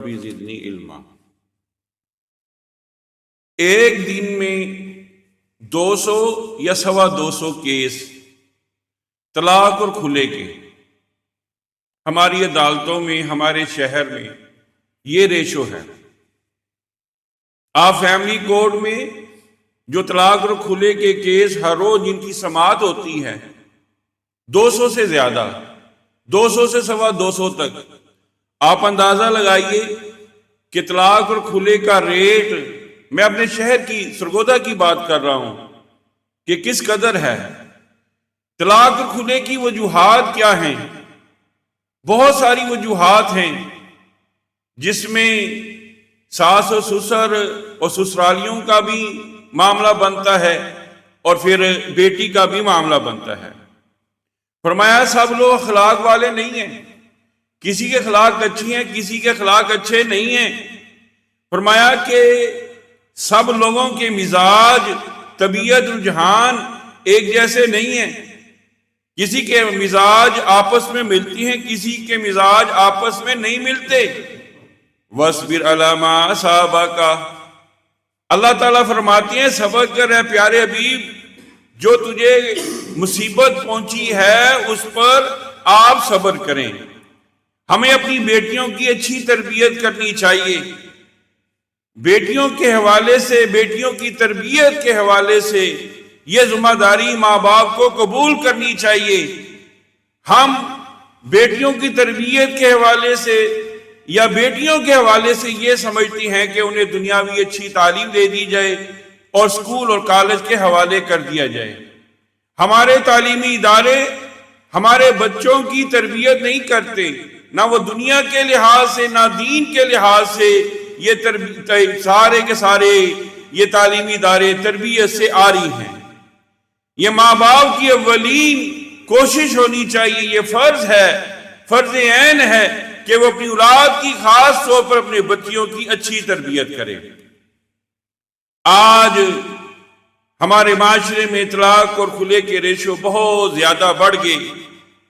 بھی زدنی علما۔ ایک دن میں 200 یا 250 کیس طلاق اور کھلے کے ہماری عدالتوں میں، ہمارے شہر میں یہ ریشو ہے۔ آپ فیملی کورٹ میں جو طلاق اور کھلے کے کیس ہر روز جن کی سماعت ہوتی ہے 200 سے زیادہ، 200 سے 250 تک، آپ اندازہ لگائیے کہ طلاق اور کھلے کا ریٹ، میں اپنے شہر کی سرگودا کی بات کر رہا ہوں، کہ کس قدر ہے۔ طلاق اور کھلے کی وجوہات کیا ہیں؟ بہت ساری وجوہات ہیں، جس میں ساس و سسر اور سسرالیوں کا بھی معاملہ بنتا ہے اور پھر بیٹی کا بھی معاملہ بنتا ہے۔ فرمایا سب لوگ اخلاق والے نہیں ہیں، کسی کے اخلاق اچھی ہیں، کسی کے اخلاق اچھے نہیں ہیں۔ فرمایا کہ سب لوگوں کے مزاج، طبیعت، رجحان ایک جیسے نہیں ہیں، کسی کے مزاج آپس میں ملتی ہیں، کسی کے مزاج آپس میں نہیں ملتے۔ وَاصْبِرْ عَلَىٰ مَا أَصَابَكَ، اللہ تعالیٰ فرماتی ہیں صبر کر اے پیارے حبیب، جو تجھے مصیبت پہنچی ہے اس پر آپ صبر کریں۔ ہمیں اپنی بیٹیوں کی اچھی تربیت کرنی چاہیے، بیٹیوں کے حوالے سے، بیٹیوں کی تربیت کے حوالے سے یہ ذمہ داری ماں باپ کو قبول کرنی چاہیے۔ ہم بیٹیوں کی تربیت کے حوالے سے یا بیٹیوں کے حوالے سے یہ سمجھتی ہیں کہ انہیں دنیاوی اچھی تعلیم دے دی جائے اور اسکول اور کالج کے حوالے کر دیا جائے۔ ہمارے تعلیمی ادارے ہمارے بچوں کی تربیت نہیں کرتے، نہ وہ دنیا کے لحاظ سے نہ دین کے لحاظ سے یہ سارے کے سارے یہ تعلیمی ادارے تربیت سے آری ہیں۔ یہ ماں باپ کی اولین کوشش ہونی چاہیے، یہ فرض ہے، فرض عین ہے کہ وہ اپنی اولاد کی خاص طور پر اپنے بچیوں کی اچھی تربیت کرے۔ آج ہمارے معاشرے میں طلاق اور کھلے کے ریشو بہت زیادہ بڑھ گئے۔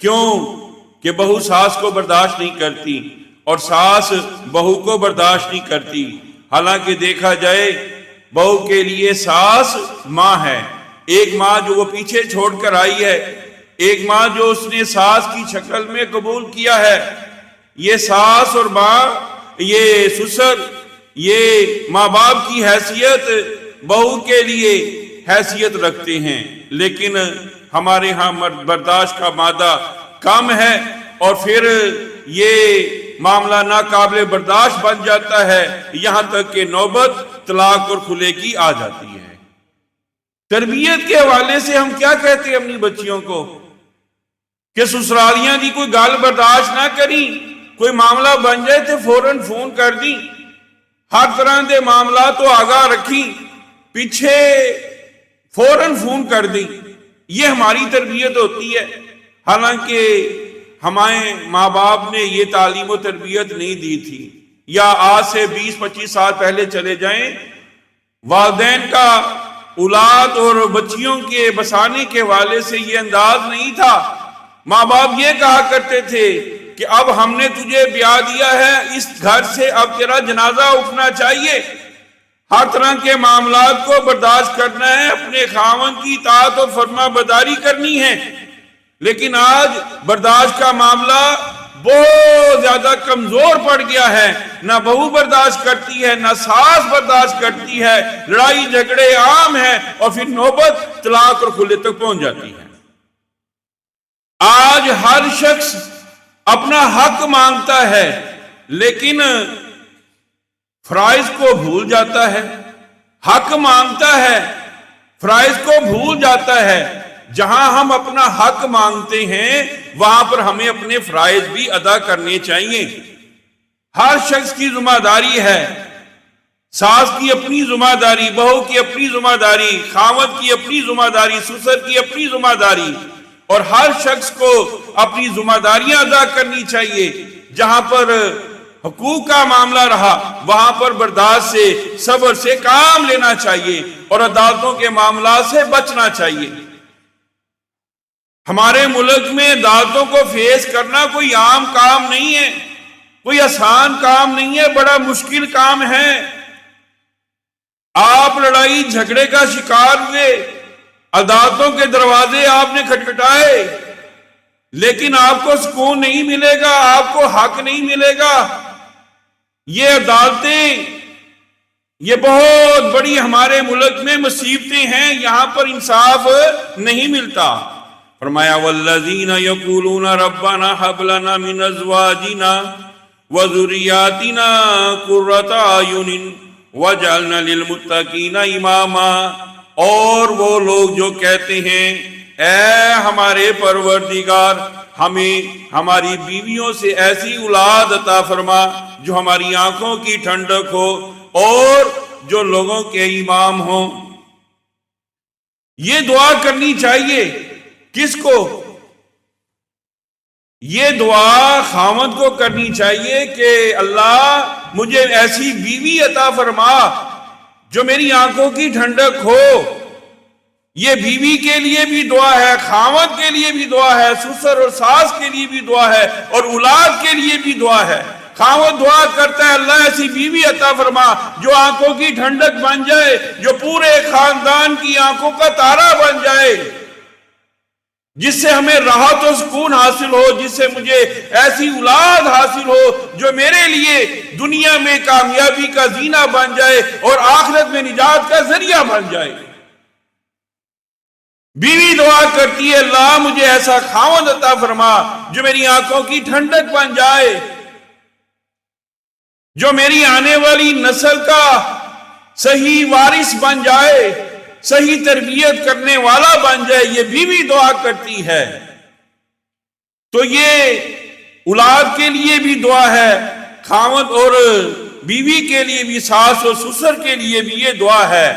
کیوں؟ کہ بہو ساس کو برداشت نہیں کرتی اور ساس بہو کو برداشت نہیں کرتی۔ حالانکہ دیکھا جائے بہو کے لیے ساس ماں ہے، ایک ماں جو وہ پیچھے چھوڑ کر آئی ہے، ایک ماں جو اس نے ساس کی شکل میں قبول کیا ہے۔ یہ ساس اور ماں، یہ سسر، یہ ماں باپ کی حیثیت بہو کے لیے حیثیت رکھتے ہیں، لیکن ہمارے ہاں برداشت کا مادہ کم ہے اور پھر یہ معاملہ ناقابل برداشت بن جاتا ہے، یہاں تک کہ نوبت طلاق اور کھلے کی آ جاتی ہے۔ تربیت کے حوالے سے ہم کیا کہتے ہیں اپنی بچیوں کو کہ سسرالیاں دی کوئی گال برداشت نہ کری، کوئی معاملہ بن جائے تو فوراً فون کر دی، ہر طرح دے معاملات تو آگاہ رکھی، پیچھے فوراً فون کر دی۔ یہ ہماری تربیت ہوتی ہے۔ حالانکہ ہمارے ماں باپ نے یہ تعلیم و تربیت نہیں دی تھی، یا آج سے 20-25 سال پہلے چلے جائیں، والدین کا اولاد اور بچیوں کے بسانے کے حوالے سے یہ انداز نہیں تھا۔ ماں باپ یہ کہا کرتے تھے کہ اب ہم نے تجھے بیاہ دیا ہے، اس گھر سے اب تیرا جنازہ اٹھنا چاہیے، ہر طرح کے معاملات کو برداشت کرنا ہے، اپنے خاوند کی اطاعت اور فرما برداری کرنی ہے۔ لیکن آج برداشت کا معاملہ بہت زیادہ کمزور پڑ گیا ہے، نہ بہو برداشت کرتی ہے، نہ ساس برداشت کرتی ہے، لڑائی جھگڑے عام ہیں اور پھر نوبت طلاق اور کھلے تک پہنچ جاتی ہے۔ آج ہر شخص اپنا حق مانگتا ہے، لیکن فرائض کو بھول جاتا ہے۔ حق مانگتا ہے، فرائض کو بھول جاتا ہے۔ جہاں ہم اپنا حق مانگتے ہیں وہاں پر ہمیں اپنے فرائض بھی ادا کرنے چاہیے۔ ہر شخص کی ذمہ داری ہے، ساس کی اپنی ذمہ داری، بہو کی اپنی ذمہ داری، خاوند کی اپنی ذمہ داری، سسر کی اپنی ذمہ داری، اور ہر شخص کو اپنی ذمہ داریاں ادا کرنی چاہیے۔ جہاں پر حقوق کا معاملہ رہا وہاں پر برداشت سے، صبر سے کام لینا چاہیے اور عدالتوں کے معاملات سے بچنا چاہیے۔ ہمارے ملک میں عدالتوں کو فیس کرنا کوئی عام کام نہیں ہے۔ کوئی آسان کام نہیں ہے، بڑا مشکل کام ہے۔ آپ لڑائی جھگڑے کا شکار ہوئے، عدالتوں کے دروازے آپ نے کھٹکھٹائے، لیکن آپ کو سکون نہیں ملے گا، آپ کو حق نہیں ملے گا۔ یہ عدالتیں، یہ بہت بڑی ہمارے ملک میں مصیبتیں ہیں، یہاں پر انصاف نہیں ملتا۔ فرمایا والذین یقولون ربنا ھب لنا من ازواجنا وذریاتنا قرۃ اعین وجعلنا للمتقین اماما، اور وہ لوگ جو کہتے ہیں اے ہمارے پروردگار ہمیں ہماری بیویوں سے ایسی اولاد عطا فرما جو ہماری آنکھوں کی ٹھنڈک ہو اور جو لوگوں کے امام ہوں۔ یہ دعا کرنی چاہیے کس کو؟ یہ دعا خاوند کو کرنی چاہیے کہ اللہ مجھے ایسی بیوی عطا فرما جو میری آنکھوں کی ٹھنڈک ہو۔ یہ بیوی کے لیے بھی دعا ہے، خاوند کے لیے بھی دعا ہے، سسر اور ساس کے لیے بھی دعا ہے، اور اولاد کے لیے بھی دعا ہے۔ خاوند دعا کرتا ہے اللہ ایسی بیوی عطا فرما جو آنکھوں کی ٹھنڈک بن جائے، جو پورے خاندان کی آنکھوں کا تارا بن جائے، جس سے ہمیں راحت و سکون حاصل ہو، جس سے مجھے ایسی اولاد حاصل ہو جو میرے لیے دنیا میں کامیابی کا زینہ بن جائے اور آخرت میں نجات کا ذریعہ بن جائے۔ بیوی دعا کرتی ہے اللہ مجھے ایسا خاوند عطا فرما جو میری آنکھوں کی ٹھنڈک بن جائے، جو میری آنے والی نسل کا صحیح وارث بن جائے، صحیح تربیت کرنے والا بن جائے۔ یہ بیوی دعا کرتی ہے۔ تو یہ اولاد کے لیے بھی دعا ہے، خاوند اور بیوی کے لیے بھی، ساس اور سسر کے لیے بھی یہ دعا ہے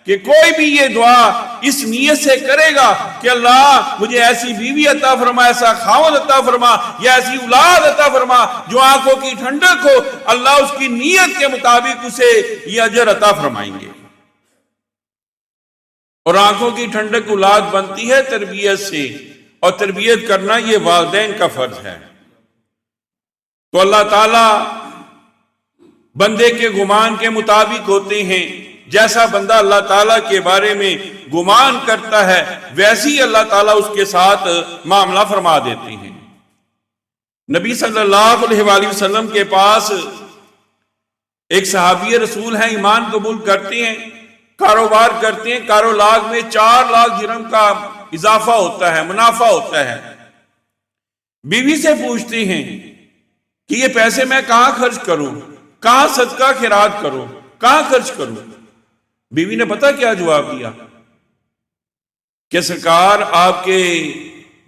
کہ کوئی بھی یہ دعا اس نیت سے کرے گا کہ اللہ مجھے ایسی بیوی عطا فرما، ایسا خاوند عطا فرما، یا ایسی اولاد عطا فرما جو آنکھوں کی ٹھنڈک ہو، اللہ اس کی نیت کے مطابق اسے یہ اجر عطا فرمائیں گے۔ اور آنکھوں کی ٹھنڈک اولاد بنتی ہے تربیت سے، اور تربیت کرنا یہ والدین کا فرض ہے۔ تو اللہ تعالیٰ بندے کے گمان کے مطابق ہوتے ہیں، جیسا بندہ اللہ تعالیٰ کے بارے میں گمان کرتا ہے ویسی اللہ تعالیٰ اس کے ساتھ معاملہ فرما دیتے ہیں۔ نبی صلی اللہ علیہ وآلہ وسلم کے پاس ایک صحابی رسول ہیں، ایمان قبول کرتے ہیں، کاروبار کرتے ہیں، کارولاگ میں 4 لاکھ درہم کا اضافہ ہوتا ہے، منافع ہوتا ہے۔ بیوی سے پوچھتے ہیں کہ یہ پیسے میں کہاں خرچ کروں، کہاں صدقہ خیرات کروں، کہاں خرچ کروں؟ بیوی نے پتہ کیا جواب دیا کہ سرکار آپ کے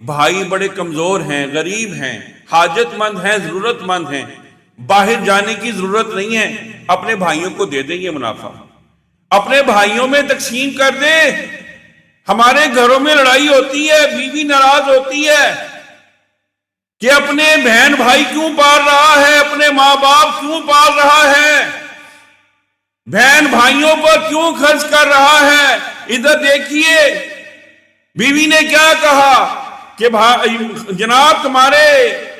بھائی بڑے کمزور ہیں، غریب ہیں، حاجت مند ہیں، ضرورت مند ہیں، باہر جانے کی ضرورت نہیں ہے، اپنے بھائیوں کو دے دیں یہ منافع، اپنے بھائیوں میں تقسیم کر دیں۔ ہمارے گھروں میں لڑائی ہوتی ہے، بیوی ناراض ہوتی ہے کہ اپنے بہن بھائی کیوں پال رہا ہے، اپنے ماں باپ کیوں پال رہا ہے، بہن بھائیوں پر کیوں خرچ کر رہا ہے۔ ادھر دیکھیے بیوی نے کیا کہا کہ جناب تمہارے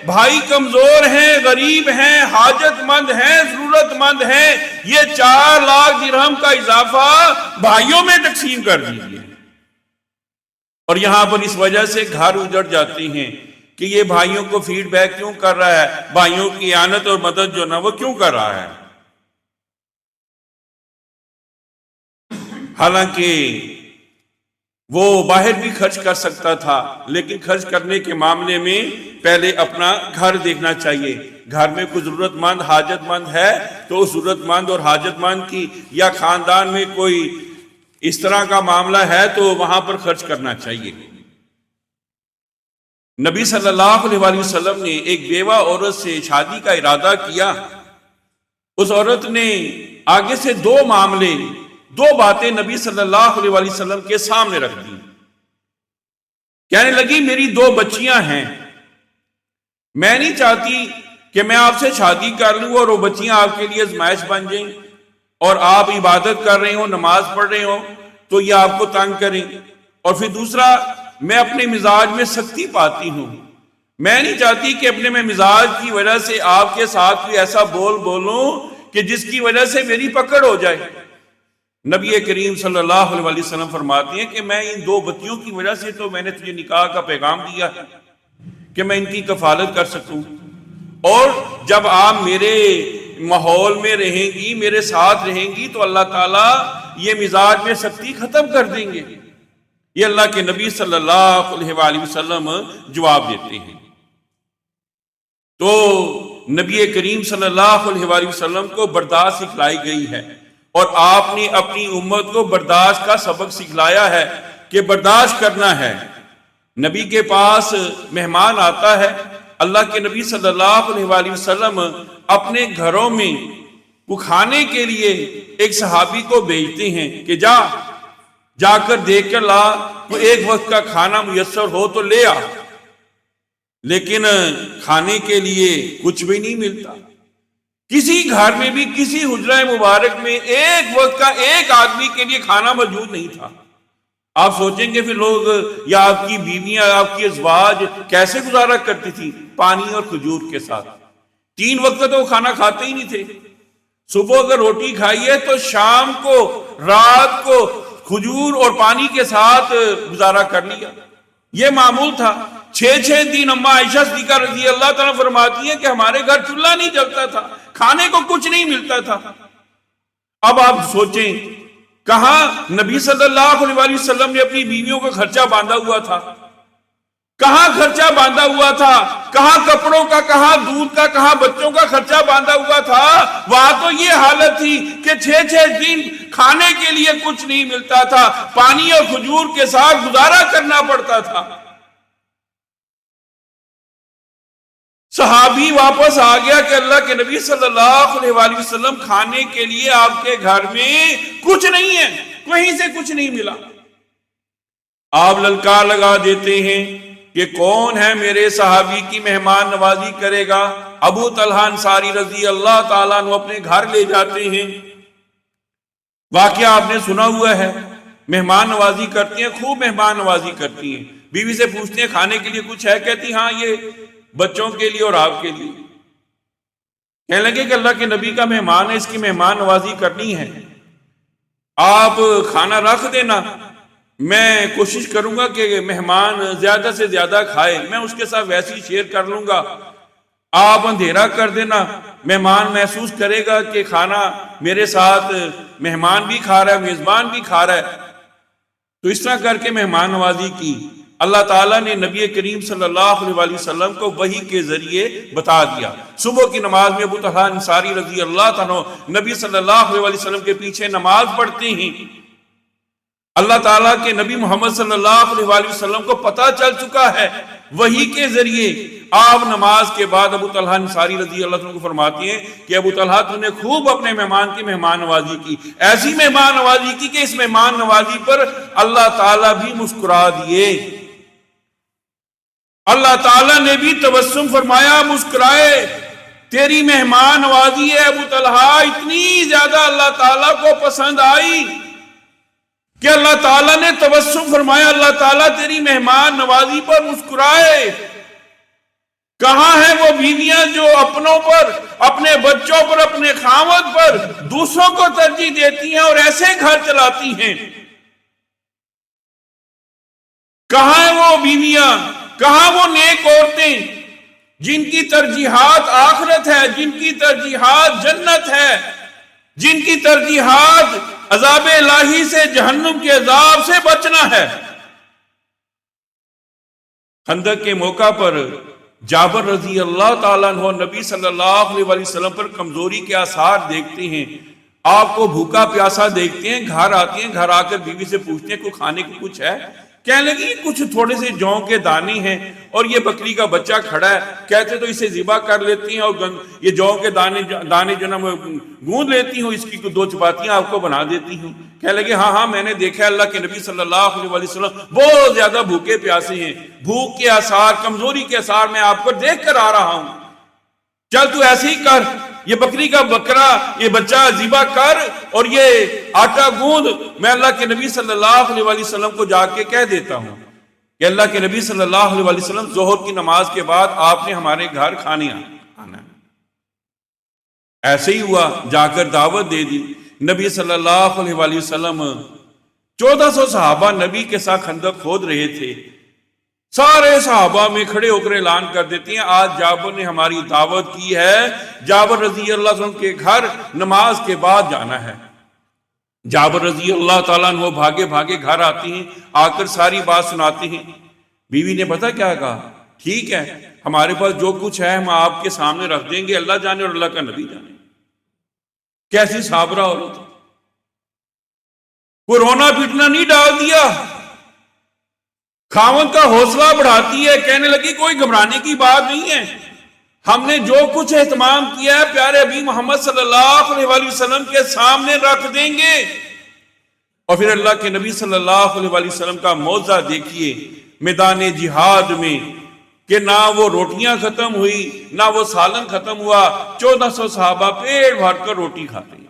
بھائی کمزور ہیں، غریب ہیں، حاجت مند ہیں، ضرورت مند ہیں، یہ 4 لاکھ درہم کا اضافہ بھائیوں میں تقسیم کر دیجیے۔ اور یہاں پر اس وجہ سے گھر اجڑ جاتے ہیں کہ یہ بھائیوں کو فیڈ بیک کیوں کر رہا ہے، بھائیوں کی اعانت اور مدد جو نہ وہ کیوں کر رہا ہے۔ حالانکہ وہ باہر بھی خرچ کر سکتا تھا، لیکن خرچ کرنے کے معاملے میں پہلے اپنا گھر دیکھنا چاہیے۔ گھر میں کوئی ضرورت مند حاجت مند ہے تو اس ضرورت مند اور حاجت مند کی، یا خاندان میں کوئی اس طرح کا معاملہ ہے تو وہاں پر خرچ کرنا چاہیے۔ نبی صلی اللہ علیہ وآلہ وسلم نے ایک بیوہ عورت سے شادی کا ارادہ کیا۔ اس عورت نے آگے سے 2 باتیں نبی صلی اللہ علیہ وآلہ وسلم کے سامنے رکھ دی۔ کہنے لگی میری 2 بچیاں ہیں، میں نہیں چاہتی کہ میں آپ سے شادی کر لوں اور وہ بچیاں آپ کے لیے آزمائش بن جائیں، اور آپ عبادت کر رہے ہوں، نماز پڑھ رہے ہوں تو یہ آپ کو تنگ کریں۔ اور پھر دوسرا، میں اپنے مزاج میں سختی پاتی ہوں، میں نہیں چاہتی کہ اپنے میں مزاج کی وجہ سے آپ کے ساتھ کوئی ایسا بولوں کہ جس کی وجہ سے میری پکڑ ہو جائے۔ نبی کریم صلی اللہ علیہ وسلم فرماتے ہیں کہ میں ان دو بچیوں کی وجہ سے تو میں نے تجھے نکاح کا پیغام دیا ہے کہ میں ان کی کفالت کر سکوں، اور جب آپ میرے ماحول میں رہیں گی، میرے ساتھ رہیں گی، تو اللہ تعالیٰ یہ مزاج میں سختی ختم کر دیں گے۔ یہ اللہ کے نبی صلی اللہ علیہ وآلہ وسلم جواب دیتے ہیں۔ تو نبی کریم صلی اللہ علیہ وآلہ وسلم کو برداشت سکھلائی گئی ہے، اور آپ نے اپنی امت کو برداشت کا سبق سکھلایا ہے کہ برداشت کرنا ہے۔ نبی کے پاس مہمان آتا ہے، اللہ کے نبی صلی اللہ علیہ وآلہ وسلم اپنے گھروں میں وہ کھانے کے لیے ایک صحابی کو بھیجتے ہیں کہ جا کر دیکھ کر لا، تو ایک وقت کا کھانا میسر ہو تو لے آ، لیکن کھانے کے لیے کچھ بھی نہیں ملتا۔ کسی گھر میں بھی کسی حجرہ مبارک میں ایک وقت کا ایک آدمی کے لیے کھانا موجود نہیں تھا۔ آپ سوچیں گے پھر لوگ یا آپ کی بیویاں، آپ کی ازواج کیسے گزارا کرتی تھی؟ پانی اور کھجور کے ساتھ۔ 3 وقت تو وہ کھانا کھاتے ہی نہیں تھے۔ صبح اگر روٹی کھائی ہے تو شام کو، رات کو کھجور اور پانی کے ساتھ گزارا کر لیا، یہ معمول تھا۔ 6 دن اماں عائشہ صدیقہ رضی اللہ تعالیٰ فرماتی ہیں کہ ہمارے گھر چولہا نہیں جلتا تھا، کھانے کو کچھ نہیں ملتا تھا۔ اب آپ سوچیں کہاں نبی صلی اللہ علیہ وسلم نے اپنی بیویوں کا خرچہ باندھا ہوا تھا، کہاں خرچہ باندھا ہوا تھا، کہاں کپڑوں کا، کہاں دودھ کا، کہاں بچوں کا خرچہ باندھا ہوا تھا۔ وہاں تو یہ حالت تھی کہ 6 دن کھانے کے لیے کچھ نہیں ملتا تھا، پانی اور کھجور کے ساتھ گزارا کرنا پڑتا تھا۔ صحابی واپس آ گیا کہ اللہ کے نبی صلی اللہ علیہ وآلہ وسلم کھانے کے لیے آپ کے گھر میں کچھ نہیں ہے، کہیں سے کچھ نہیں ملا۔ آپ للکار لگا دیتے ہیں کہ کون ہے میرے صحابی کی مہمان نوازی کرے گا؟ ابو طلحہ انصاری رضی اللہ تعالیٰ عنہ اپنے گھر لے جاتے ہیں۔ واقعہ آپ نے سنا ہوا ہے، مہمان نوازی کرتی ہیں، خوب مہمان نوازی کرتی ہیں۔ بیوی سے پوچھتے ہیں کھانے کے لیے کچھ ہے؟ کہتی ہاں یہ بچوں کے لیے اور آپ کے لیے۔ کہنے لگے کہ اللہ کے نبی کا مہمان ہے، اس کی مہمان نوازی کرنی ہے، آپ کھانا رکھ دینا، میں کوشش کروں گا کہ مہمان زیادہ سے زیادہ کھائے، میں اس کے ساتھ ویسی شیئر کر لوں گا، آپ اندھیرا کر دینا، مہمان محسوس کرے گا کہ کھانا میرے ساتھ مہمان بھی کھا رہا ہے، میزبان بھی کھا رہا ہے۔ تو اس طرح کر کے مہمان نوازی کی۔ اللہ تعالیٰ نے نبی کریم صلی اللہ علیہ وآلہ وسلم کو وحی کے ذریعے بتا دیا۔ صبح کی نماز میں ابو طلحہ انصاری رضی اللہ تعالیٰ نبی صلی اللہ علیہ وآلہ وسلم کے پیچھے نماز پڑھتے ہیں۔ اللہ تعالیٰ کے نبی محمد صلی اللہ علیہ وآلہ وسلم کو پتہ چل چکا ہے، وحی کے ذریعے آپ نماز کے بعد ابو طلحہ انصاری رضی اللہ عنہ کو فرماتی ہیں کہ ابو طلحہ تو نے خوب اپنے مہمان کی مہمان نوازی کی، ایسی مہمان نوازی کی کہ اس مہمان نوازی پر اللہ تعالیٰ بھی مسکرا دیے۔ اللہ تعالیٰ نے بھی تبسم فرمایا، مسکرائے، تیری مہمان نوازی ہے ابو طلحہ اتنی زیادہ اللہ تعالیٰ کو پسند آئی کہ اللہ تعالیٰ نے تبسم فرمایا، اللہ تعالیٰ تیری مہمان نوازی پر مسکرائے۔ کہاں ہیں وہ بیویاں جو اپنوں پر، اپنے بچوں پر، اپنے خاوند پر دوسروں کو ترجیح دیتی ہیں اور ایسے گھر چلاتی ہیں؟ کہاں ہیں وہ بیویاں، کہاں وہ نیک عورتیں جن کی ترجیحات آخرت ہے، جن کی ترجیحات جنت ہے، جن کی ترجیحات عذاب الہی سے، جہنم کے عذاب سے بچنا ہے؟ خندق کے موقع پر جابر رضی اللہ تعالیٰ عنہ نبی صلی اللہ علیہ وسلم پر کمزوری کے آثار دیکھتے ہیں، آپ کو بھوکا پیاسا دیکھتے ہیں، گھر آتے ہیں، گھر آ کر بیوی سے پوچھتے ہیں کوئی کھانے کو کچھ ہے؟ کہنے لگی کچھ تھوڑے سے جو کے دانے ہیں اور یہ بکری کا بچہ کھڑا ہے، کہتے تو اسے ذبح کر لیتی ہیں اور یہ جو کے دانے جو نا گوند لیتی ہوں، اس کی 2 چپاتیاں آپ کو بنا دیتی ہوں۔ کہنے لگے ہاں میں نے دیکھا اللہ کے نبی صلی اللہ علیہ وسلم بہت زیادہ بھوکے پیاسے ہیں، بھوک کے آثار، کمزوری کے آثار میں آپ کو دیکھ کر آ رہا ہوں، چل تو ایسے ہی کر، یہ بکری کا بکرا، یہ بچہ ذبح کر اور یہ آٹا گوند، میں اللہ کے نبی صلی اللہ علیہ وسلم کو جا کے کہہ دیتا ہوں۔ کہ اللہ کے نبی صلی اللہ علیہ وسلم ظہر کی نماز کے بعد آپ نے ہمارے گھر کھانے آنا ہے۔ ایسے ہی ہوا، جا کر دعوت دے دی۔ نبی صلی اللہ علیہ وسلم 1400 صحابہ نبی کے ساتھ خندق کھود رہے تھے، سارے صحابہ میں کھڑے ہو کر اعلان کر دیتے ہیں آج جابر نے ہماری دعوت کی ہے، جابر رضی اللہ عنہ کے گھر نماز کے بعد جانا ہے۔ جابر رضی اللہ تعالیٰ عنہ بھاگے بھاگے گھر آتے ہیں، آ کر ساری بات سناتے ہیں۔ بیوی نے پتہ کیا کہا؟ ٹھیک ہے، ہمارے پاس جو کچھ ہے ہم آپ کے سامنے رکھ دیں گے، اللہ جانے اور اللہ کا نبی جانے۔ کیسی صابرہ عورت، وہ رونا پیٹنا نہیں ڈال دیا، خاوند کا حوصلہ بڑھاتی ہے، کہنے لگی کوئی گھبرانے کی بات نہیں ہے، ہم نے جو کچھ اہتمام کیا ہے پیارے حبیب محمد صلی اللہ علیہ وسلم کے سامنے رکھ دیں گے۔ اور پھر اللہ کے نبی صلی اللہ علیہ وسلم کا معجزہ دیکھیے میدان جہاد میں، کہ نہ وہ روٹیاں ختم ہوئی نہ وہ سالن ختم ہوا، 1400 صحابہ پیٹ بھر کر روٹی کھاتے ہیں۔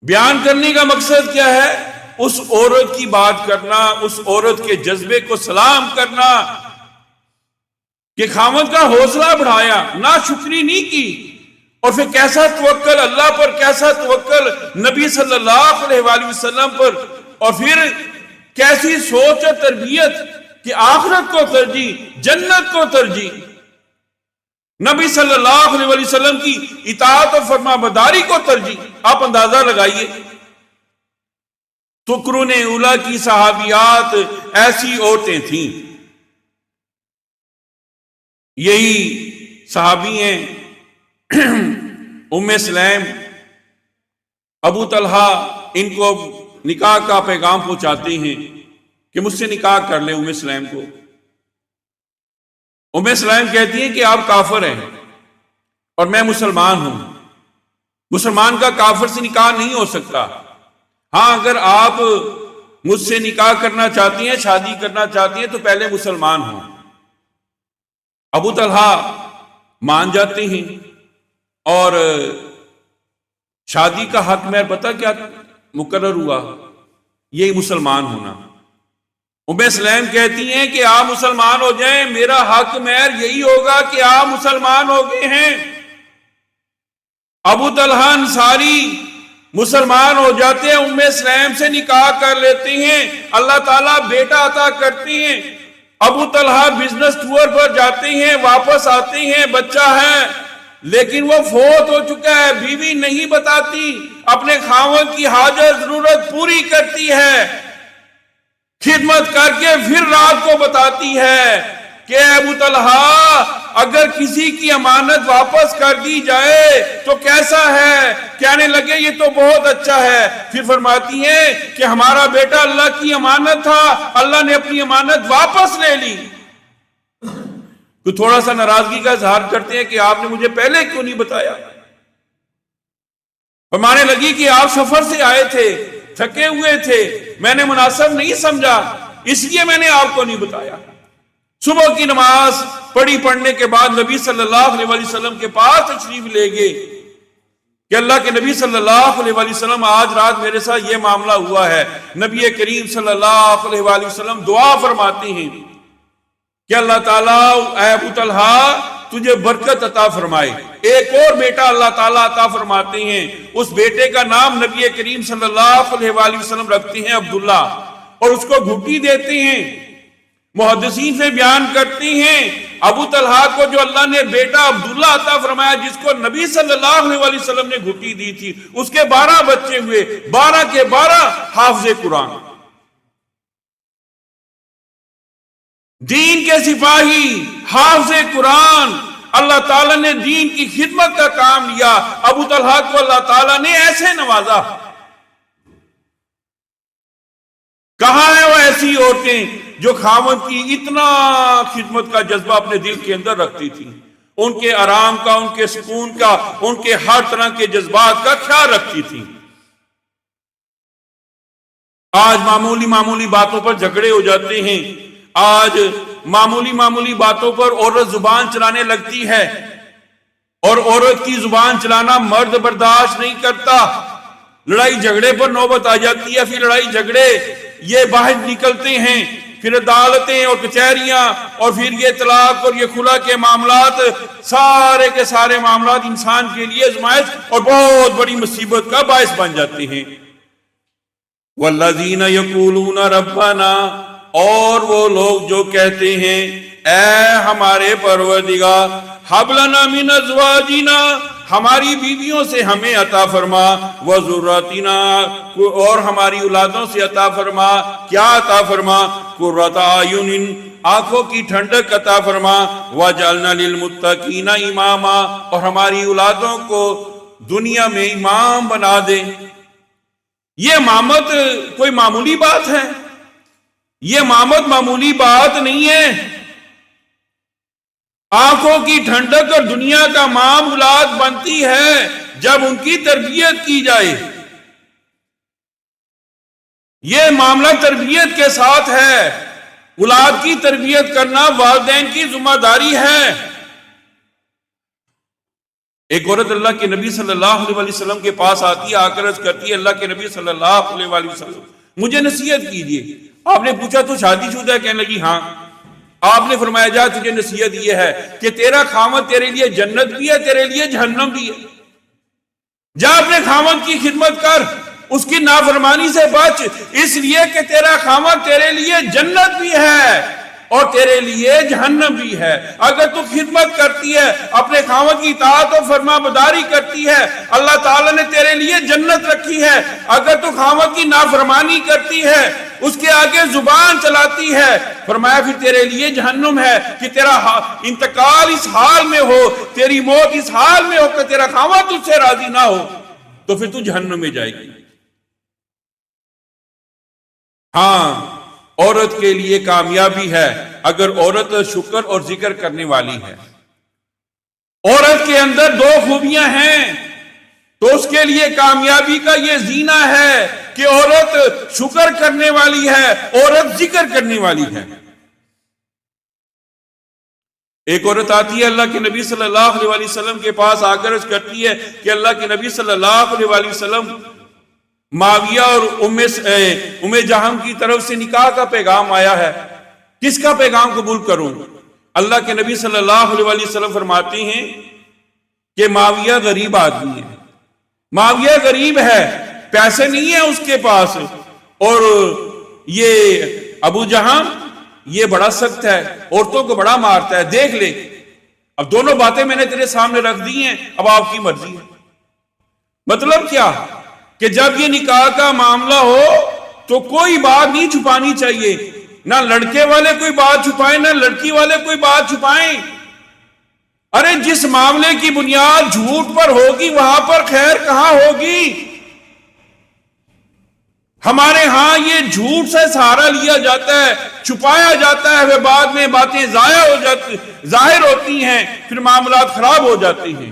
بیان کرنے کا مقصد کیا ہے؟ اس عورت کی بات کرنا، اس عورت کے جذبے کو سلام کرنا کہ خاوند کا حوصلہ بڑھایا، نہ شکری نہیں کی۔ اور پھر کیسا توکل اللہ پر، کیسا توکل نبی صلی اللہ علیہ وآلہ وسلم پر، اور پھر کیسی سوچ اور تربیت کہ آخرت کو ترجیح، جنت کو ترجیح، نبی صلی اللہ علیہ وآلہ وسلم کی اطاعت اور فرما برداری کو ترجیح۔ آپ اندازہ لگائیے، تو قرون اولیٰ کی صحابیات ایسی عورتیں تھیں۔ یہی صحابی ہیں ام سلیم، ابو طلحہ ان کو نکاح کا پیغام پہنچاتے ہیں کہ مجھ سے نکاح کر لیں ام سلیم کو۔ ام سلیم کہتی ہیں کہ آپ کافر ہیں اور میں مسلمان ہوں، مسلمان کا کافر سے نکاح نہیں ہو سکتا، ہاں اگر آپ مجھ سے نکاح کرنا چاہتی ہیں، شادی کرنا چاہتی ہیں تو پہلے مسلمان ہوں۔ ابو طلحہ مان جاتے ہیں اور شادی کا حق مہر پتہ کیا مقرر ہوا؟ یہی مسلمان ہونا۔ ام سلیم کہتی ہیں کہ آپ مسلمان ہو جائیں، میرا حق مہر یہی ہوگا کہ آپ مسلمان ہو گئے ہیں۔ ابو طلحہ انصاری مسلمان ہو جاتے ہیں، ام سلیم سے نکاح کر لیتے ہیں، اللہ تعالیٰ بیٹا عطا کرتے ہیں۔ ابو طلحہ بزنس ٹور پر جاتے ہیں، واپس آتے ہیں، بچہ ہے لیکن وہ فوت ہو چکا ہے، بیوی نہیں بتاتی، اپنے خاوند کی حاجت ضرورت پوری کرتی ہے، خدمت کر کے پھر رات کو بتاتی ہے کہ ابو طلحہ اگر کسی کی امانت واپس کر دی جائے تو کیسا ہے؟ کہنے لگے یہ تو بہت اچھا ہے۔ پھر فرماتی ہیں کہ ہمارا بیٹا اللہ کی امانت تھا، اللہ نے اپنی امانت واپس لے لی۔ تو تھوڑا سا ناراضگی کا اظہار کرتے ہیں کہ آپ نے مجھے پہلے کیوں نہیں بتایا؟ فرمانے لگی کہ آپ سفر سے آئے تھے، تھکے ہوئے تھے، میں نے مناسب نہیں سمجھا، اس لیے میں نے آپ کو نہیں بتایا۔ صبح کی نماز پڑھنے کے بعد نبی صلی اللہ علیہ وسلم کے پاس تشریف لے گئے کہ اللہ کے نبی صلی اللہ علیہ وسلم آج رات میرے ساتھ یہ معاملہ ہوا ہے۔ نبی کریم صلی اللہ علیہ وسلم دعا فرماتے ہیں کہ اللہ تعالیٰ اے ابو طلحہ تجھے برکت عطا فرمائے۔ ایک اور بیٹا اللہ تعالیٰ عطا فرماتے ہیں، اس بیٹے کا نام نبی کریم صلی اللہ علیہ وسلم رکھتے ہیں عبداللہ، اور اس کو گھٹی دیتے ہیں۔ محدثین سے بیان کرتے ہیں ابو طلحہ کو جو اللہ نے بیٹا عبداللہ عطا فرمایا، جس کو نبی صلی اللہ علیہ وسلم نے گھٹی دی تھی، اس کے 12 بچے ہوئے، 12 کے 12 حافظ قرآن، دین کے سپاہی، حافظ قرآن۔ اللہ تعالیٰ نے دین کی خدمت کا کام لیا، ابو طلحہ کو اللہ تعالیٰ نے ایسے نوازا۔ کہاں ہیں وہ ایسی عورتیں جو خاوند کی اتنا خدمت کا جذبہ اپنے دل کے اندر رکھتی تھی، ان کے آرام کا، ان کے سکون کا، ان کے ہر طرح کے جذبات کا خیال رکھتی تھی۔ آج معمولی باتوں پر جھگڑے ہو جاتے ہیں، آج معمولی باتوں پر عورت زبان چلانے لگتی ہے، اور عورت کی زبان چلانا مرد برداشت نہیں کرتا۔ لڑائی جھگڑے پر نوبت آ جاتی ہے، پھر لڑائی جھگڑے یہ باہر نکلتے ہیں، پھر عدالتیں اور کچہریاں، اور پھر یہ طلاق اور یہ خلا کے معاملات، سارے کے سارے معاملات انسان کے لیے آزمائش اور بہت بڑی مصیبت کا باعث بن جاتے ہیں۔ والذین یقولون ربنا، اور وہ لوگ جو کہتے ہیں اے ہمارے پروردگار، ھب لنا من ازواجنا، ہماری بیویوں سے ہمیں عطا فرما، وذراتنا، اور ہماری اولادوں سے عطا فرما، کیا عطا فرما؟ قرۃ اعین، آنکھوں کی ٹھنڈک عطا فرما، وجعلنا للمتقین اماما، اور ہماری اولادوں کو دنیا میں امام بنا دے۔ یہ امامت کوئی معمولی بات ہے؟ یہ امامت معمولی بات نہیں ہے۔ آنکھوں کی ٹھنڈک اور دنیا کا امام اولاد بنتی ہے جب ان کی تربیت کی جائے۔ یہ معاملہ تربیت کے ساتھ ہے۔ اولاد کی تربیت کرنا والدین کی ذمہ داری ہے۔ ایک عورت اللہ کے نبی صلی اللہ علیہ وسلم کے پاس آتی ہے، آ کر عرض کرتی ہے اللہ کے نبی صلی اللہ علیہ وسلم مجھے نصیحت کیجیے۔ آپ نے پوچھا تو شادی شدہ ہے؟ کہنے لگی ہاں۔ آپ نے فرمایا جا تجھے نصیحت یہ ہے کہ تیرا خاوند تیرے لیے جنت بھی ہے، تیرے لیے جہنم بھی ہے۔ جا اپنے خاوند کی خدمت کر، اس کی نافرمانی سے بچ، اس لیے کہ تیرا خاوند تیرے لیے جنت بھی ہے اور تیرے لیے جہنم بھی ہے۔ اگر تو خدمت کرتی ہے، اپنے خاوند کی اطاعت و فرما برداری کرتی ہے، اللہ تعالیٰ نے تیرے لیے جنت رکھی ہے۔ اگر تو خاوند کی نافرمانی کرتی ہے، اس کے آگے زبان چلاتی ہے، فرمایا پھر تیرے لیے جہنم ہے، کہ تیرا انتقال اس حال میں ہو، تیری موت اس حال میں ہو کہ تیرا خاوند تجھ سے راضی نہ ہو، تو پھر تو جہنم میں جائے گی۔ ہاں، عورت کے لیے کامیابی ہے اگر عورت شکر اور ذکر کرنے والی ہے۔ عورت کے اندر دو خوبیاں ہیں تو اس کے لیے کامیابی کا یہ زینہ ہے کہ عورت شکر کرنے والی ہے، عورت ذکر کرنے والی ہے۔ ایک عورت آتی ہے اللہ کے نبی صلی اللہ علیہ وسلم کے پاس، آ کر عرض کرتی ہے کہ اللہ کے نبی صلی اللہ علیہ وسلم، معاویہ اور ام جہم کی طرف سے نکاح کا پیغام آیا ہے، کس کا پیغام قبول کروں؟ اللہ کے نبی صلی اللہ علیہ وسلم فرماتے ہیں کہ معاویہ غریب آدمی ہے، معاویہ غریب ہے، پیسے نہیں ہیں اس کے پاس، اور یہ ابو جہم یہ بڑا سخت ہے، عورتوں کو بڑا مارتا ہے، دیکھ لے۔ اب دونوں باتیں میں نے تیرے سامنے رکھ دی ہیں، اب آپ کی مرضی ہے۔ مطلب کیا کہ جب یہ نکاح کا معاملہ ہو تو کوئی بات نہیں چھپانی چاہیے، نہ لڑکے والے کوئی بات چھپائیں نہ لڑکی والے کوئی بات چھپائیں۔ ارے جس معاملے کی بنیاد جھوٹ پر ہوگی وہاں پر خیر کہاں ہوگی؟ ہمارے ہاں یہ جھوٹ سے سہارا لیا جاتا ہے، چھپایا جاتا ہے، وہ بعد میں باتیں ظاہر ہوتی ہیں، پھر معاملات خراب ہو جاتے ہیں۔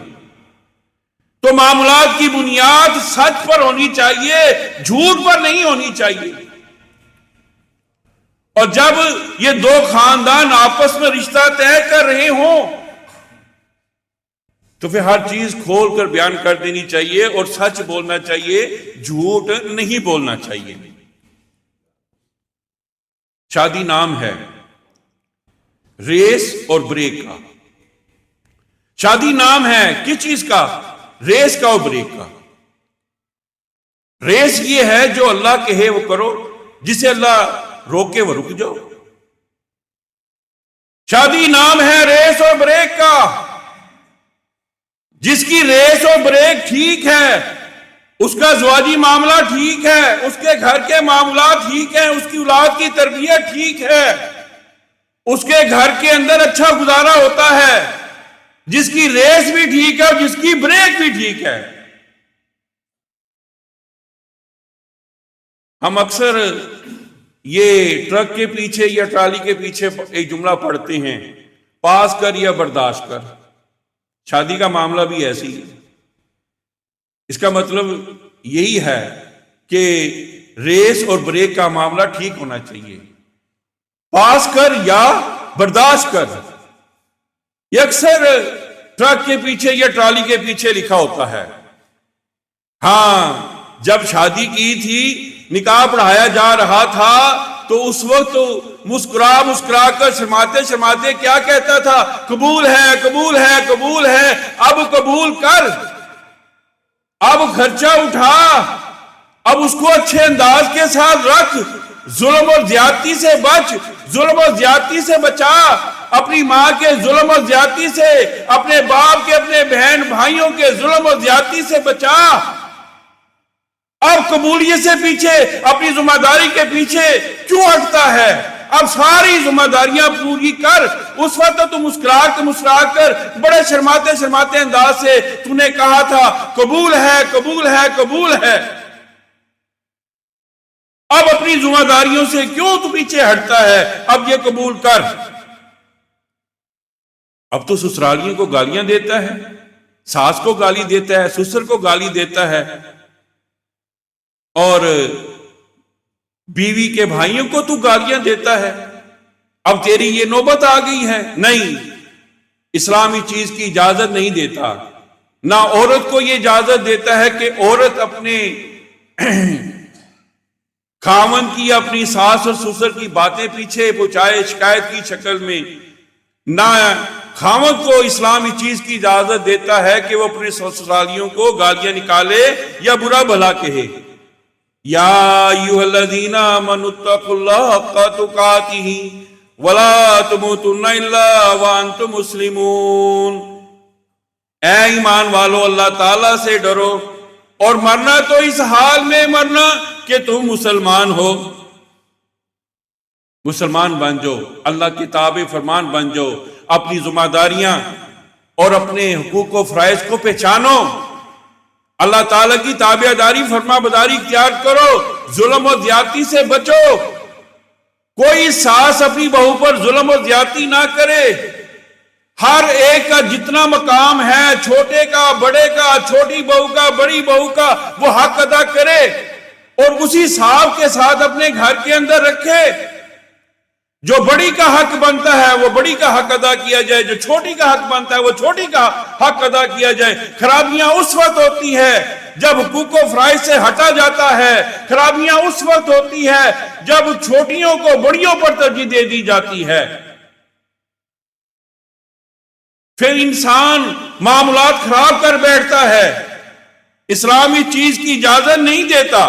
تو معاملات کی بنیاد سچ پر ہونی چاہیے، جھوٹ پر نہیں ہونی چاہیے۔ اور جب یہ دو خاندان آپس میں رشتہ طے کر رہے ہوں تو پھر ہر چیز کھول کر بیان کر دینی چاہیے اور سچ بولنا چاہیے، جھوٹ نہیں بولنا چاہیے۔ شادی نام ہے ریس اور بریک کا۔ شادی نام ہے کس چیز کا؟ ریس کا اور بریک کا۔ ریس یہ ہے جو اللہ کہے وہ کرو، جسے اللہ روکے وہ رک جاؤ۔ شادی نام ہے ریس اور بریک کا۔ جس کی ریس اور بریک ٹھیک ہے، اس کا زواجی معاملہ ٹھیک ہے، اس کے گھر کے معاملات ٹھیک ہیں، اس کی اولاد کی تربیت ٹھیک ہے، اس کے گھر کے اندر اچھا گزارا ہوتا ہے، جس کی ریس بھی ٹھیک ہے اور جس کی بریک بھی ٹھیک ہے۔ ہم اکثر یہ ٹرک کے پیچھے یا ٹرالی کے پیچھے ایک جملہ پڑھتے ہیں، پاس کر یا برداشت کر۔ شادی کا معاملہ بھی ایسی ہے۔ اس کا مطلب یہی ہے کہ ریس اور بریک کا معاملہ ٹھیک ہونا چاہیے، پاس کر یا برداشت کر۔ یہ اکثر ٹرک کے پیچھے یا ٹرالی کے پیچھے لکھا ہوتا ہے۔ ہاں، جب شادی کی تھی، نکاح پڑھایا جا رہا تھا، تو اس وقت مسکرا مسکرا کر شرماتے شرماتے کیا کہتا تھا؟ قبول ہے، قبول ہے، قبول ہے۔ اب قبول کر، اب خرچہ اٹھا، اب اس کو اچھے انداز کے ساتھ رکھ، ظلم اور زیادتی سے بچ، ظلم اور زیادتی سے بچا، اپنی ماں کے ظلم اور زیادتی سے، اپنے باپ کے، اپنے بہن بھائیوں کے ظلم اور زیادتی سے بچا۔ اب قبولیت سے پیچھے، اپنی ذمہ داری کے پیچھے کیوں ہٹتا ہے؟ اب ساری ذمہ داریاں پوری کر۔ اس وقت تو مسکرا کر بڑے شرماتے شرماتے انداز سے تو نے کہا تھا قبول ہے، قبول ہے، قبول ہے۔ اب اپنی ذمہ داریوں سے کیوں تو پیچھے ہٹتا ہے؟ اب یہ قبول کر۔ اب تو سسرالیوں کو گالیاں دیتا ہے، ساس کو گالی دیتا ہے، سسر کو گالی دیتا ہے، اور بیوی کے بھائیوں کو تو گالیاں دیتا ہے۔ اب تیری یہ نوبت آ گئی ہے۔ نہیں، اسلامی چیز کی اجازت نہیں دیتا، نہ عورت کو یہ اجازت دیتا ہے کہ عورت اپنے خاوند کی، اپنی ساس اور سسر کی باتیں پیچھے پہنچائے شکایت کی شکل میں۔ نہ خاوند کو اسلامی چیز کی اجازت دیتا ہے کہ وہ اپنے سسرالیوں کو گالیاں نکالے یا برا بھلا کہے۔ یا ایھا الذین آمنوا اتقوا اللہ حق تقاتہ ولا تموتن الا وانتم مسلمون۔ اے ایمان والو، اللہ تعالیٰ سے ڈرو، اور مرنا تو اس حال میں مرنا کہ تم مسلمان ہو۔ مسلمان بن جاؤ، اللہ کی تابع فرمان بن جاؤ، اپنی ذمہ داریاں اور اپنے حقوق و فرائض کو پہچانو، اللہ تعالیٰ کی تابع داری فرما بداری اختیار کرو، ظلم و زیادتی سے بچو۔ کوئی ساس اپنی بہو پر ظلم و زیادتی نہ کرے۔ ہر ایک کا جتنا مقام ہے، چھوٹے کا، بڑے کا، چھوٹی بہو کا، بڑی بہو کا، وہ حق ادا کرے، اور اسی حساب کے ساتھ اپنے گھر کے اندر رکھے۔ جو بڑی کا حق بنتا ہے وہ بڑی کا حق ادا کیا جائے، جو چھوٹی کا حق بنتا ہے وہ چھوٹی کا حق ادا کیا جائے۔ خرابیاں اس وقت ہوتی ہے جب حقوق و فرائض سے ہٹا جاتا ہے، خرابیاں اس وقت ہوتی ہے جب چھوٹیوں کو بڑیوں پر ترجیح دے دی جاتی ہے۔ پھر انسان معاملات خراب کر بیٹھتا ہے، اسلامی چیز کی اجازت نہیں دیتا۔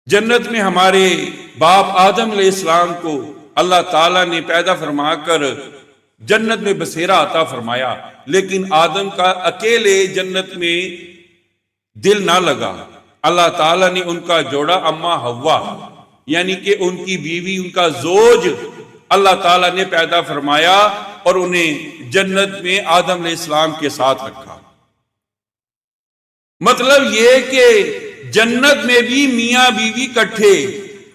جنت میں ہمارے باپ آدم علیہ السلام کو اللہ تعالیٰ نے پیدا فرما کر جنت میں بسیرا عطا فرمایا، لیکن آدم کا اکیلے جنت میں دل نہ لگا۔ اللہ تعالیٰ نے ان کا جوڑا اما حوا، یعنی کہ ان کی بیوی، ان کا زوج اللہ تعالیٰ نے پیدا فرمایا اور انہیں جنت میں آدم علیہ السلام کے ساتھ رکھا۔ مطلب یہ کہ جنت میں بھی میاں بیوی کٹھے،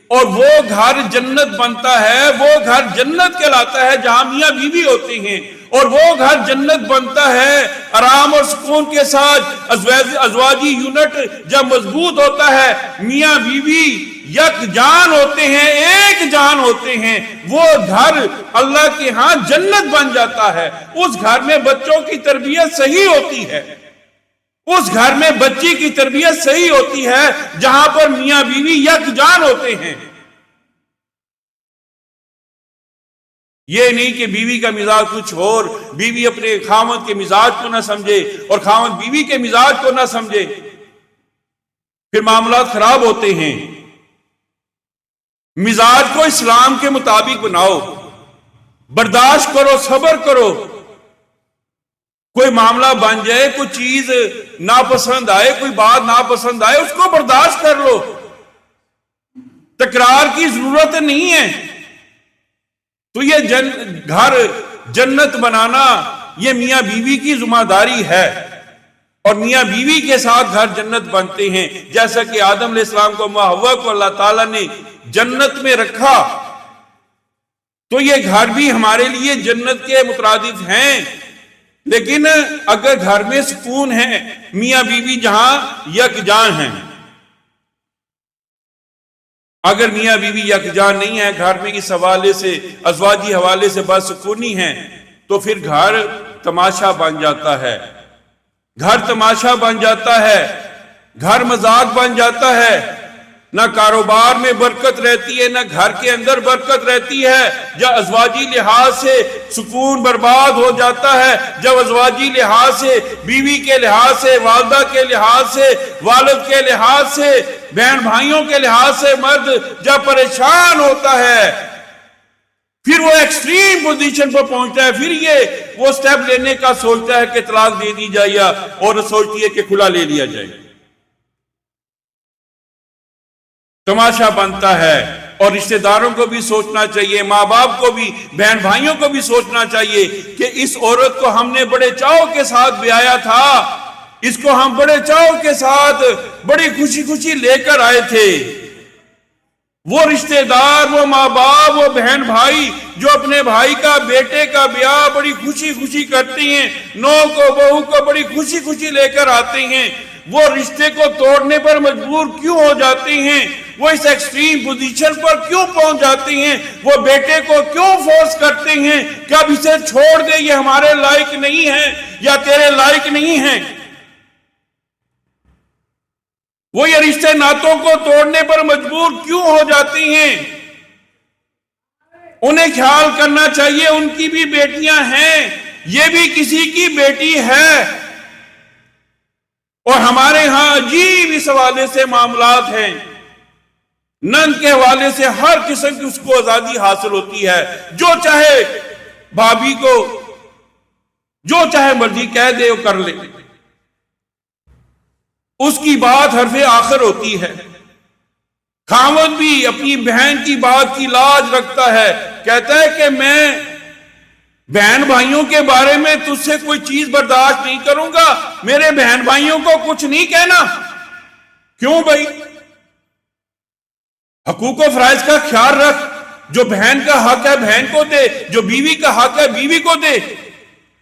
اور وہ گھر جنت بنتا ہے، وہ گھر جنت کہلاتا ہے جہاں میاں بیوی ہوتے ہیں، اور وہ گھر جنت بنتا ہے آرام اور سکون کے ساتھ۔ ازواجی یونٹ جب مضبوط ہوتا ہے، میاں بیوی یک جان ہوتے ہیں، ایک جان ہوتے ہیں، وہ گھر اللہ کے ہاں جنت بن جاتا ہے۔ اس گھر میں بچوں کی تربیت صحیح ہوتی ہے، اس گھر میں بچی کی تربیت صحیح ہوتی ہے جہاں پر میاں بیوی یک جان ہوتے ہیں۔ یہ نہیں کہ بیوی کا مزاج کچھ اور، بیوی اپنے خاوند کے مزاج کو نہ سمجھے اور خاوند بیوی کے مزاج کو نہ سمجھے، پھر معاملات خراب ہوتے ہیں۔ مزاج کو اسلام کے مطابق بناؤ، برداشت کرو، صبر کرو۔ کوئی معاملہ بن جائے، کوئی چیز ناپسند آئے، کوئی بات ناپسند آئے، اس کو برداشت کر لو، تکرار کی ضرورت نہیں ہے۔ تو یہ گھر جنت بنانا یہ میاں بیوی کی ذمہ داری ہے، اور میاں بیوی کے ساتھ گھر جنت بنتے ہیں۔ جیسا کہ آدم علیہ السلام کو، اما حوا کو اللہ تعالیٰ نے جنت میں رکھا، تو یہ گھر بھی ہمارے لیے جنت کے مترادف ہیں۔ لیکن اگر گھر میں سکون ہے، میاں بیوی جہاں یکجان ہیں، اگر میاں بیوی یکجان نہیں ہے، گھر میں اس حوالے سے، ازواجی حوالے سے بدسکونی ہے، تو پھر گھر تماشا بن جاتا ہے، گھر تماشا بن جاتا ہے، گھر مذاق بن جاتا ہے، نہ کاروبار میں برکت رہتی ہے، نہ گھر کے اندر برکت رہتی ہے، جب ازواجی لحاظ سے سکون برباد ہو جاتا ہے، جب ازواجی لحاظ سے، بیوی کے لحاظ سے، والدہ کے لحاظ سے، والد کے لحاظ سے، بہن بھائیوں کے لحاظ سے مرد جب پریشان ہوتا ہے، پھر وہ ایکسٹریم پوزیشن پر پہنچتا ہے، پھر یہ وہ سٹیپ لینے کا سوچتا ہے کہ طلاق دے دی جائے، یا اور سوچتی ہے کہ کھلا لے لیا جائے۔ تماشا بنتا ہے، اور رشتہ داروں کو بھی سوچنا چاہیے، ماں باپ کو بھی، بہن بھائیوں کو بھی سوچنا چاہیے کہ اس عورت کو ہم نے بڑے چاؤ کے ساتھ بیایا تھا، اس کو ہم بڑے چاؤ کے ساتھ بڑی خوشی خوشی لے کر آئے تھے۔ وہ رشتہ دار، وہ ماں باپ، وہ بہن بھائی جو اپنے بھائی کا، بیٹے کا بیاہ بڑی خوشی خوشی کرتے ہیں، نو کو، بہو کو بڑی خوشی خوشی لے کر آتے ہیں، وہ رشتے کو توڑنے پر مجبور کیوں ہو جاتے ہیں؟ وہ اس ایکسٹریم پوزیشن پر کیوں پہنچ جاتے ہیں؟ وہ بیٹے کو کیوں فورس کرتے ہیں کہ اب اسے چھوڑ دے، یہ ہمارے لائق نہیں ہے یا تیرے لائق نہیں ہے؟ وہ یہ رشتے ناتوں کو توڑنے پر مجبور کیوں ہو جاتے ہیں؟ انہیں خیال کرنا چاہیے، ان کی بھی بیٹیاں ہیں، یہ بھی کسی کی بیٹی ہے، اور ہمارے ہاں عجیب اس حوالے سے معاملات ہیں، نند کے حوالے سے ہر قسم کی اس کو آزادی حاصل ہوتی ہے، جو چاہے بھابھی کو جو چاہے مرضی کہہ دے وہ کر لے، اس کی بات حرف آخر ہوتی ہے۔ خاوند بھی اپنی بہن کی بات کی لاج رکھتا ہے، کہتا ہے کہ میں بہن بھائیوں کے بارے میں تجھ سے کوئی چیز برداشت نہیں کروں گا، میرے بہن بھائیوں کو کچھ نہیں کہنا۔ کیوں بھائی؟ حقوق و فرائض کا خیال رکھ، جو بہن کا حق ہے بہن کو دے، جو بیوی کا حق ہے بیوی کو دے۔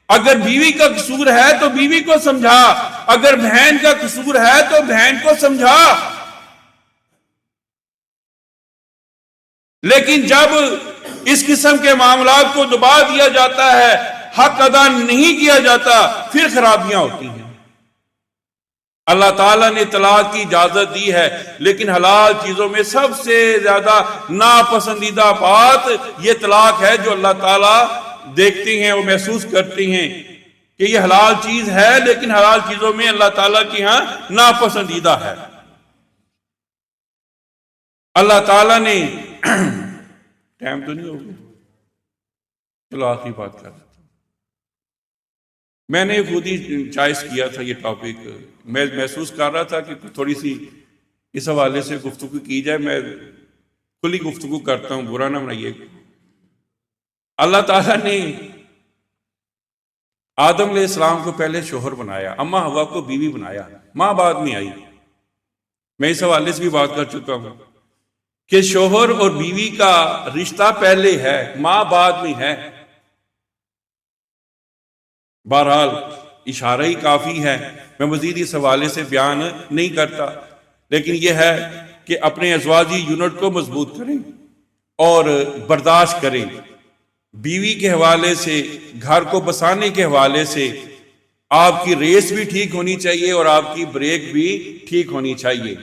اگر بیوی کا قصور ہے تو بیوی کو سمجھا، اگر بہن کا قصور ہے تو بہن کو سمجھا۔ لیکن جب اس قسم کے معاملات کو دبا دیا جاتا ہے، حق ادا نہیں کیا جاتا، پھر خرابیاں ہوتی ہیں۔ اللہ تعالیٰ نے طلاق کی اجازت دی ہے، لیکن حلال چیزوں میں سب سے زیادہ ناپسندیدہ بات یہ طلاق ہے، جو اللہ تعالیٰ دیکھتے ہیں، وہ محسوس کرتے ہیں کہ یہ حلال چیز ہے، لیکن حلال چیزوں میں اللہ تعالیٰ کی ہاں ناپسندیدہ ہے۔ اللہ تعالیٰ نے ٹائم تو نہیں ہو گیا، چلو آخری بات کر دیتا ہوں۔ میں نے خود ہی چوائس کیا تھا یہ ٹاپک، میں محسوس کر رہا تھا کہ تھوڑی سی اس حوالے سے گفتگو کی جائے، میں کھلی گفتگو کرتا ہوں، برا نہ منائیے۔ اللہ تعالیٰ نے آدم علیہ السلام کو پہلے شوہر بنایا، اما حوا کو بیوی بنایا، ماں بعد میں آئی۔ میں اس حوالے سے بھی بات کر چکا ہوں کہ شوہر اور بیوی کا رشتہ پہلے ہے، ماں بعد میں ہے۔ بہرحال اشارہ ہی کافی ہے، میں مزید اس حوالے سے بیان نہیں کرتا، لیکن یہ ہے کہ اپنے ازواجی یونٹ کو مضبوط کریں اور برداشت کریں۔ بیوی کے حوالے سے، گھر کو بسانے کے حوالے سے آپ کی ریس بھی ٹھیک ہونی چاہیے اور آپ کی بریک بھی ٹھیک ہونی چاہیے۔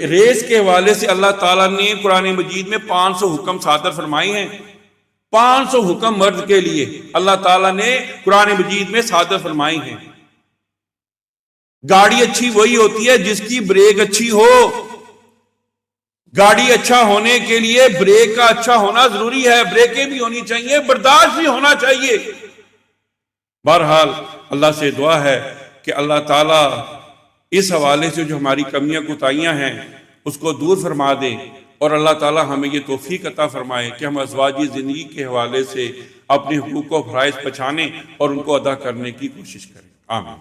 ریس کے حوالے سے اللہ تعالیٰ نے قرآن مجید میں 500 حکم صادر فرمائے ہیں، 500 حکم مرد کے لیے اللہ تعالیٰ نے قرآن مجید میں صادر فرمائے ہیں۔ گاڑی اچھی وہی ہوتی ہے جس کی بریک اچھی ہو، گاڑی اچھا ہونے کے لیے بریک کا اچھا ہونا ضروری ہے، بریکیں بھی ہونی چاہیے، برداشت بھی ہونا چاہیے۔ بہرحال اللہ سے دعا ہے کہ اللہ تعالیٰ اس حوالے سے جو ہماری کمیاں کوتاہیاں ہیں اس کو دور فرما دے، اور اللہ تعالیٰ ہمیں یہ توفیق عطا فرمائے کہ ہم ازواجی زندگی کے حوالے سے اپنے حقوق و فرائض پہچانیں اور ان کو ادا کرنے کی کوشش کریں۔ آمین۔